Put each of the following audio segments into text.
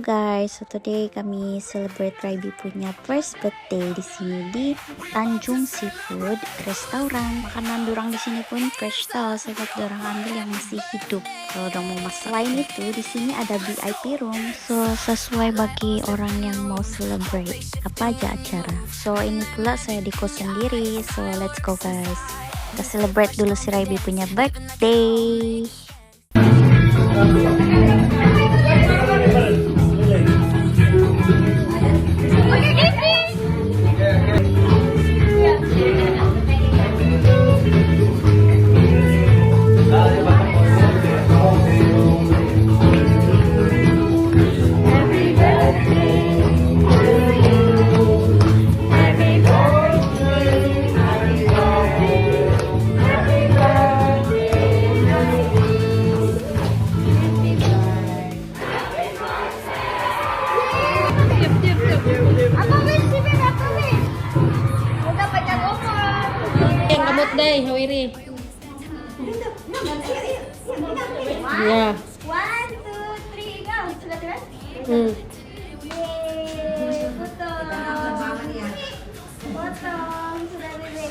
guys, so today kami celebrate Rayvi punya first birthday di sini di Tanjung Seafood Restaurant. Makanan dorang di sini pun fresh tau, sebab dorang ambil yang masih hidup. Kalau dorang mau masak. Selain itu di sini ada VIP room, so sesuai bagi orang yang mau celebrate apa aja acara. So ini pula saya di kos sendiri, so let's go guys. Kita celebrate dulu si Rayvi punya birthday. Day, Hawiri. Ya. 1, 2, 3, go. Sudah sudah. Yeay, potong. Potong sudah bebek.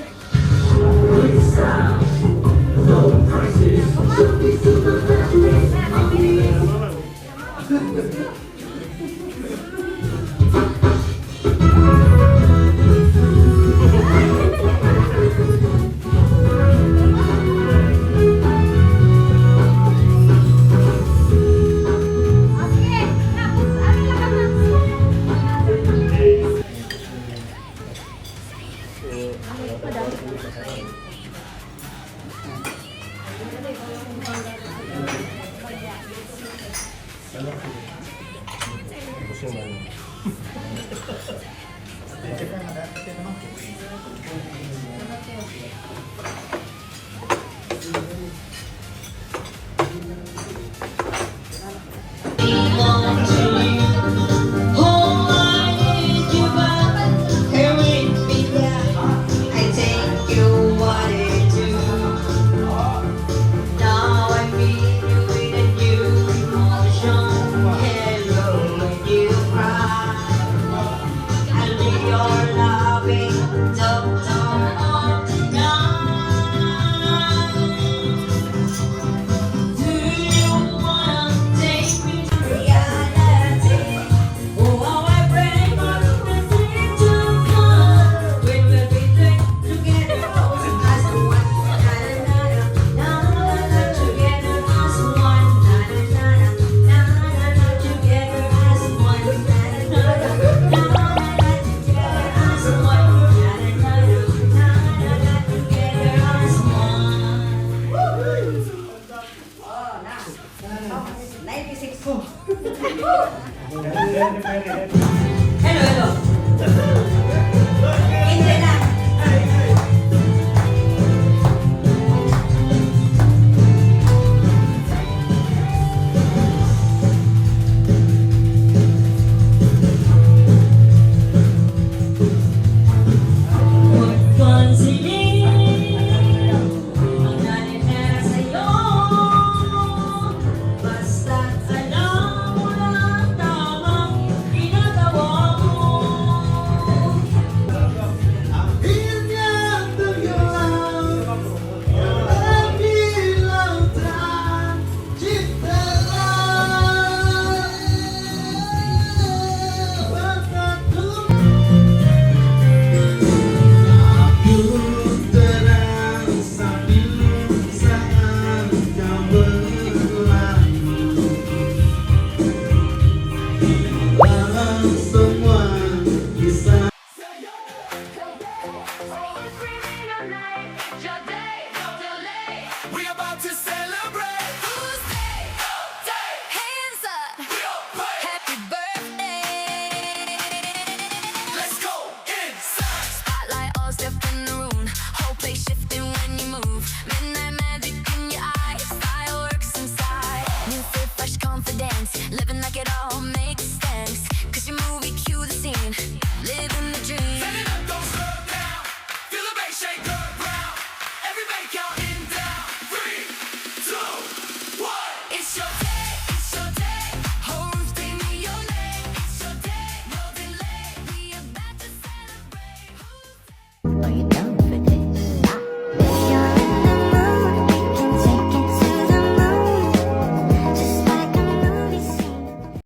Oh, you